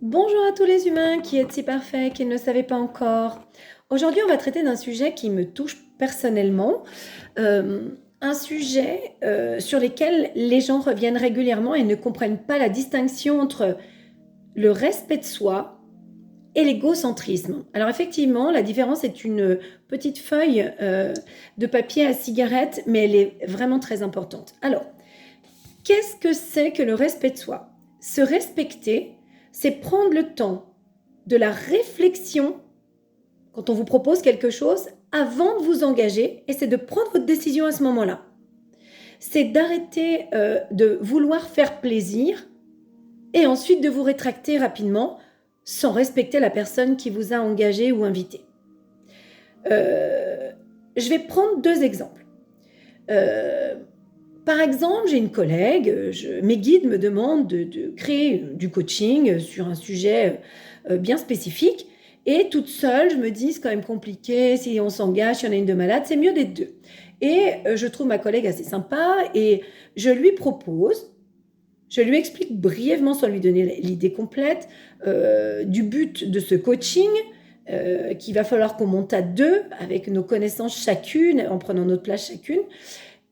Bonjour à tous les humains qui êtes si parfaits qu'ils ne le savaient pas encore. Aujourd'hui, on va traiter d'un sujet qui me touche personnellement, un sujet sur lequel les gens reviennent régulièrement et ne comprennent pas la distinction entre le respect de soi et l'égocentrisme. Alors effectivement, la différence est une petite feuille de papier à cigarette, mais elle est vraiment très importante. Alors, qu'est-ce que c'est que le respect de soi? Se respecter, c'est prendre le temps de la réflexion quand on vous propose quelque chose avant de vous engager, et c'est de prendre votre décision à ce moment-là. C'est d'arrêter de vouloir faire plaisir et ensuite de vous rétracter rapidement sans respecter la personne qui vous a engagé ou invité. Je vais prendre deux exemples. Par exemple, j'ai une collègue, mes guides me demandent de créer du coaching sur un sujet bien spécifique. Et toute seule, je me dis, c'est quand même compliqué, si on s'engage, si on a une de malade, c'est mieux d'être deux. Et je trouve ma collègue assez sympa et je lui propose, je lui explique brièvement, sans lui donner l'idée complète, du but de ce coaching, qu'il va falloir qu'on monte à deux avec nos connaissances chacune, en prenant notre place chacune.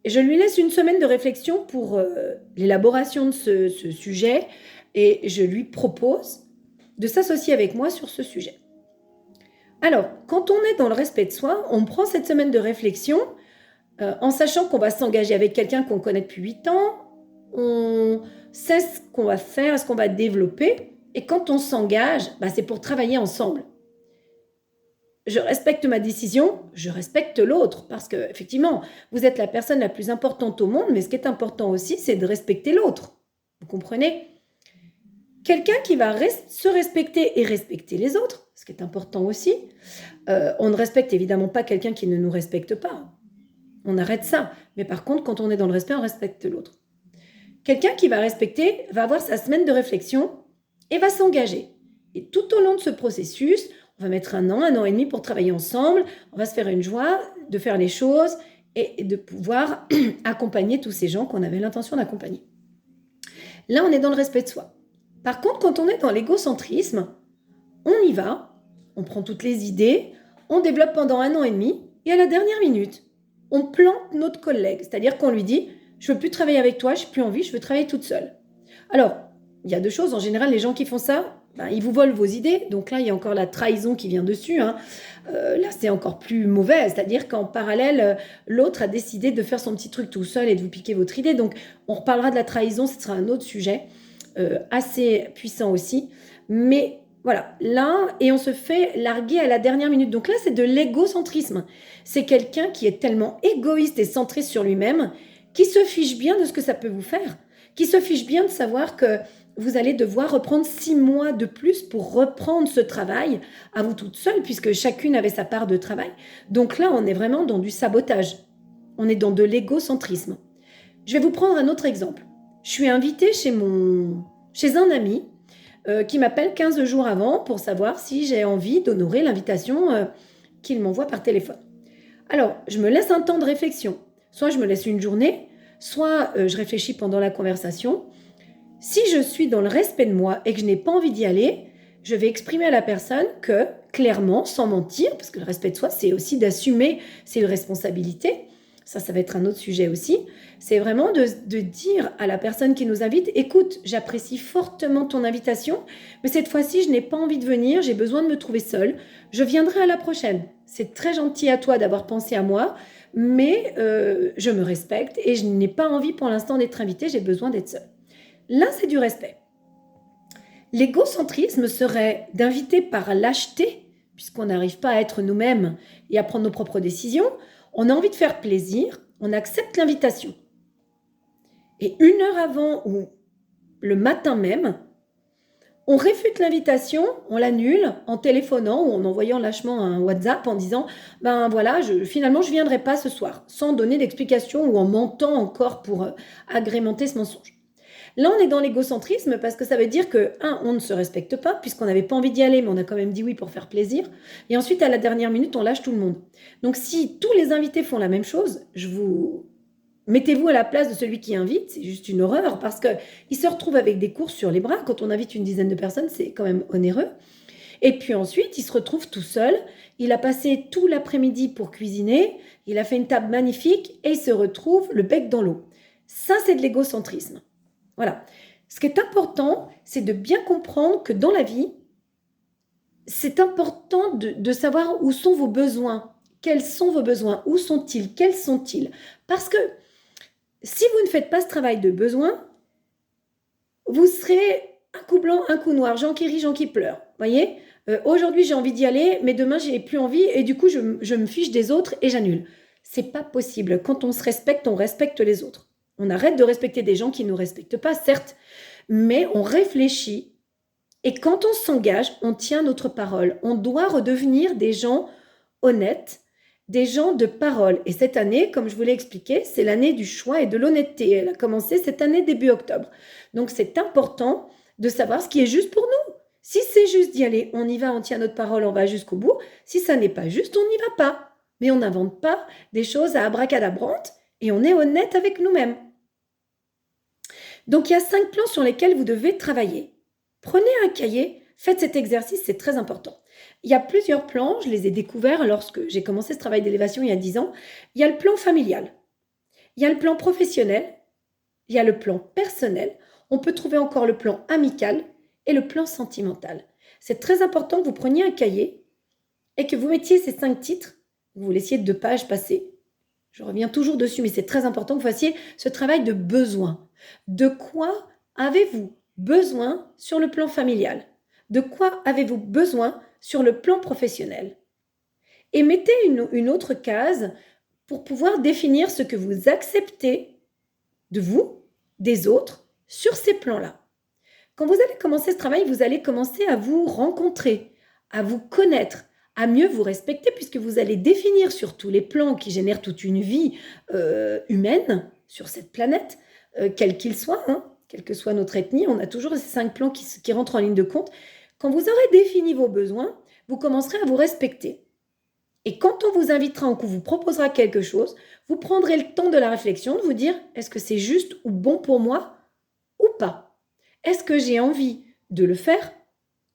Et je lui laisse une semaine de réflexion pour l'élaboration de ce sujet et je lui propose de s'associer avec moi sur ce sujet. Alors, quand on est dans le respect de soi, on prend cette semaine de réflexion en sachant qu'on va s'engager avec quelqu'un qu'on connaît depuis 8 ans, on sait ce qu'on va faire, ce qu'on va développer, et quand on s'engage, c'est pour travailler ensemble. Je respecte ma décision, je respecte l'autre, parce que effectivement, vous êtes la personne la plus importante au monde, mais ce qui est important aussi, c'est de respecter l'autre. Vous comprenez? Quelqu'un qui va se respecter et respecter les autres, ce qui est important aussi. On ne respecte évidemment pas quelqu'un qui ne nous respecte pas. On arrête ça. Mais par contre, quand on est dans le respect, on respecte l'autre. Quelqu'un qui va respecter va avoir sa semaine de réflexion et va s'engager. Et tout au long de ce processus, on va mettre un an et demi pour travailler ensemble. On va se faire une joie de faire les choses et de pouvoir accompagner tous ces gens qu'on avait l'intention d'accompagner. Là, on est dans le respect de soi. Par contre, quand on est dans l'égocentrisme, on y va, on prend toutes les idées, on développe pendant un an et demi et à la dernière minute, on plante notre collègue. C'est-à-dire qu'on lui dit « je ne veux plus travailler avec toi, je n'ai plus envie, je veux travailler toute seule ». Alors, il y a deux choses. En général, les gens qui font ça, ils vous volent vos idées. Donc là, il y a encore la trahison qui vient dessus. Là, c'est encore plus mauvais. C'est-à-dire qu'en parallèle, l'autre a décidé de faire son petit truc tout seul et de vous piquer votre idée. Donc, on reparlera de la trahison. Ce sera un autre sujet assez puissant aussi. Mais voilà, là, et on se fait larguer à la dernière minute. Donc là, c'est de l'égocentrisme. C'est quelqu'un qui est tellement égoïste et centré sur lui-même, qui se fiche bien de ce que ça peut vous faire, qui se fiche bien de savoir que vous allez devoir reprendre 6 mois de plus pour reprendre ce travail à vous toute seule, puisque chacune avait sa part de travail. Donc là, on est vraiment dans du sabotage. On est dans de l'égocentrisme. Je vais vous prendre un autre exemple. Je suis invitée chez un ami qui m'appelle 15 jours avant pour savoir si j'ai envie d'honorer l'invitation qu'il m'envoie par téléphone. Alors, je me laisse un temps de réflexion. Soit je me laisse une journée, soit je réfléchis pendant la conversation. Si je suis dans le respect de moi et que je n'ai pas envie d'y aller, je vais exprimer à la personne que, clairement, sans mentir, parce que le respect de soi, c'est aussi d'assumer ses responsabilités. Ça va être un autre sujet aussi. C'est vraiment de dire à la personne qui nous invite, écoute, j'apprécie fortement ton invitation, mais cette fois-ci, je n'ai pas envie de venir, j'ai besoin de me trouver seule. Je viendrai à la prochaine. C'est très gentil à toi d'avoir pensé à moi, mais je me respecte et je n'ai pas envie pour l'instant d'être invitée, j'ai besoin d'être seule. Là, c'est du respect. L'égocentrisme serait d'inviter par lâcheté, puisqu'on n'arrive pas à être nous-mêmes et à prendre nos propres décisions. On a envie de faire plaisir, on accepte l'invitation. Et 1 heure avant ou le matin même, on réfute l'invitation, on l'annule en téléphonant ou en envoyant lâchement un WhatsApp en disant « voilà, finalement, je ne viendrai pas ce soir », sans donner d'explication ou en mentant encore pour agrémenter ce mensonge. Là, on est dans l'égocentrisme parce que ça veut dire que, on ne se respecte pas puisqu'on n'avait pas envie d'y aller, mais on a quand même dit oui pour faire plaisir. Et ensuite, à la dernière minute, on lâche tout le monde. Donc, si tous les invités font la même chose, je vous mettez-vous à la place de celui qui invite, c'est juste une horreur parce qu'il se retrouve avec des courses sur les bras. Quand on invite une dizaine de personnes, c'est quand même onéreux. Et puis ensuite, il se retrouve tout seul. Il a passé tout l'après-midi pour cuisiner. Il a fait une table magnifique et il se retrouve le bec dans l'eau. Ça, c'est de l'égocentrisme. Voilà. Ce qui est important, c'est de bien comprendre que dans la vie, c'est important de savoir où sont vos besoins. Quels sont vos besoins? Où sont-ils? Quels sont-ils? Parce que si vous ne faites pas ce travail de besoin, vous serez un coup blanc, un coup noir, Jean qui rit, Jean qui pleure. Voyez, aujourd'hui j'ai envie d'y aller, mais demain j'ai plus envie et du coup je me fiche des autres et j'annule. C'est pas possible. Quand on se respecte, on respecte les autres. On arrête de respecter des gens qui ne nous respectent pas, certes, mais on réfléchit et quand on s'engage, on tient notre parole. On doit redevenir des gens honnêtes, des gens de parole. Et cette année, comme je vous l'ai expliqué, c'est l'année du choix et de l'honnêteté. Elle a commencé cette année début octobre. Donc c'est important de savoir ce qui est juste pour nous. Si c'est juste d'y aller, on y va, on tient notre parole, on va jusqu'au bout. Si ça n'est pas juste, on n'y va pas. Mais on n'invente pas des choses à abracadabrantes et on est honnête avec nous-mêmes. Donc il y a 5 plans sur lesquels vous devez travailler. Prenez un cahier, faites cet exercice, c'est très important. Il y a plusieurs plans, je les ai découverts lorsque j'ai commencé ce travail d'élévation il y a 10 ans. Il y a le plan familial, il y a le plan professionnel, il y a le plan personnel, on peut trouver encore le plan amical et le plan sentimental. C'est très important que vous preniez un cahier et que vous mettiez ces 5 titres, vous laissiez 2 pages passer. Je reviens toujours dessus, mais c'est très important que vous fassiez ce travail de besoin. De quoi avez-vous besoin sur le plan familial? De quoi avez-vous besoin sur le plan professionnel? Et mettez une autre case pour pouvoir définir ce que vous acceptez de vous, des autres, sur ces plans-là. Quand vous allez commencer ce travail, vous allez commencer à vous rencontrer, à vous connaître, à mieux vous respecter, puisque vous allez définir sur tous les plans qui génèrent toute une vie humaine sur cette planète, quel qu'il soit, quelle que soit notre ethnie, on a toujours ces 5 plans qui rentrent en ligne de compte. Quand vous aurez défini vos besoins, vous commencerez à vous respecter. Et quand on vous invitera ou qu'on vous proposera quelque chose, vous prendrez le temps de la réflexion, de vous dire est-ce que c'est juste ou bon pour moi ou pas? Est-ce que j'ai envie de le faire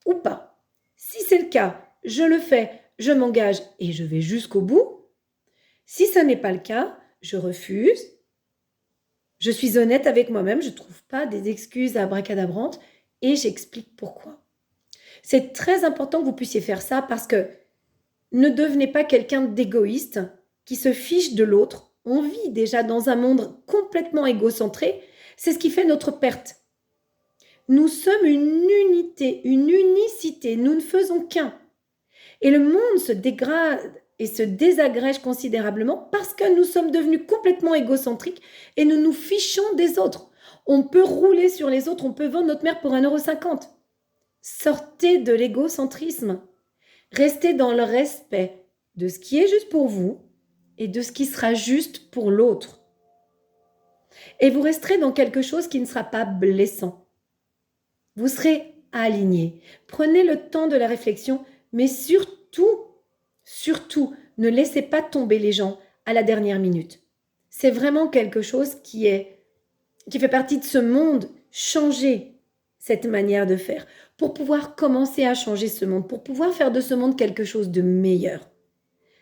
ou pas? Si c'est le cas, je le fais, je m'engage et je vais jusqu'au bout. Si ça n'est pas le cas, je refuse. Je suis honnête avec moi-même, je ne trouve pas des excuses abracadabrantes et j'explique pourquoi. C'est très important que vous puissiez faire ça parce que ne devenez pas quelqu'un d'égoïste qui se fiche de l'autre. On vit déjà dans un monde complètement égocentré. C'est ce qui fait notre perte. Nous sommes une unité, une unicité. Nous ne faisons qu'un. Et le monde se dégrade et se désagrège considérablement parce que nous sommes devenus complètement égocentriques et nous nous fichons des autres. On peut rouler sur les autres, on peut vendre notre mère pour 1,50 €. Sortez de l'égocentrisme. Restez dans le respect de ce qui est juste pour vous et de ce qui sera juste pour l'autre. Et vous resterez dans quelque chose qui ne sera pas blessant. Vous serez aligné. Prenez le temps de la réflexion, mais surtout, ne laissez pas tomber les gens à la dernière minute. C'est vraiment quelque chose qui fait partie de ce monde. Changez cette manière de faire pour pouvoir commencer à changer ce monde, pour pouvoir faire de ce monde quelque chose de meilleur.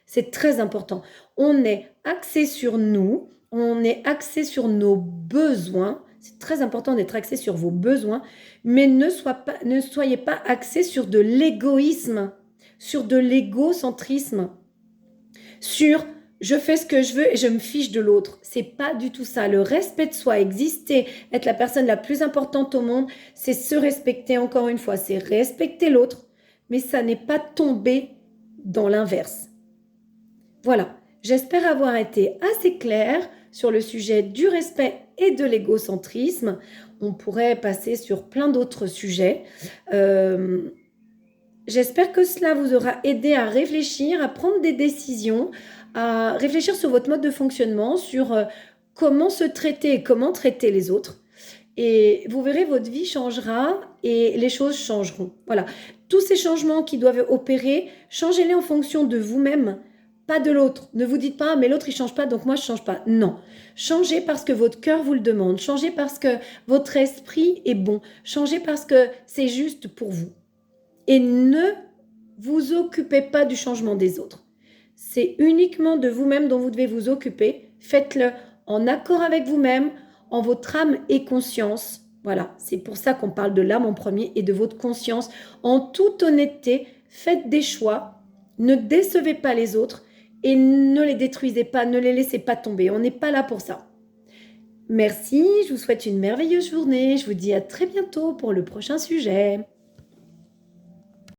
C'est très important. On est axé sur nous, on est axé sur nos besoins. C'est très important d'être axé sur vos besoins, mais ne soyez pas axé sur de l'égoïsme, sur de l'égocentrisme, sur je fais ce que je veux et je me fiche de l'autre. C'est pas du tout ça. Le respect de soi, exister, être la personne la plus importante au monde, c'est se respecter encore une fois, c'est respecter l'autre, mais ça n'est pas tomber dans l'inverse. Voilà, j'espère avoir été assez claire sur le sujet du respect et de l'égocentrisme. On pourrait passer sur plein d'autres sujets. J'espère que cela vous aura aidé à réfléchir, à prendre des décisions, à réfléchir sur votre mode de fonctionnement, sur comment se traiter et comment traiter les autres. Et vous verrez, votre vie changera et les choses changeront. Voilà, tous ces changements qui doivent opérer, changez-les en fonction de vous-même, pas de l'autre. Ne vous dites pas, mais l'autre il change pas, donc moi je change pas. Non. Changez parce que votre cœur vous le demande. Changez parce que votre esprit est bon. Changez parce que c'est juste pour vous. Et ne vous occupez pas du changement des autres. C'est uniquement de vous-même dont vous devez vous occuper. Faites-le en accord avec vous-même, en votre âme et conscience. Voilà, c'est pour ça qu'on parle de l'âme en premier et de votre conscience. En toute honnêteté, faites des choix, ne décevez pas les autres et ne les détruisez pas, ne les laissez pas tomber. On n'est pas là pour ça. Merci, je vous souhaite une merveilleuse journée. Je vous dis à très bientôt pour le prochain sujet.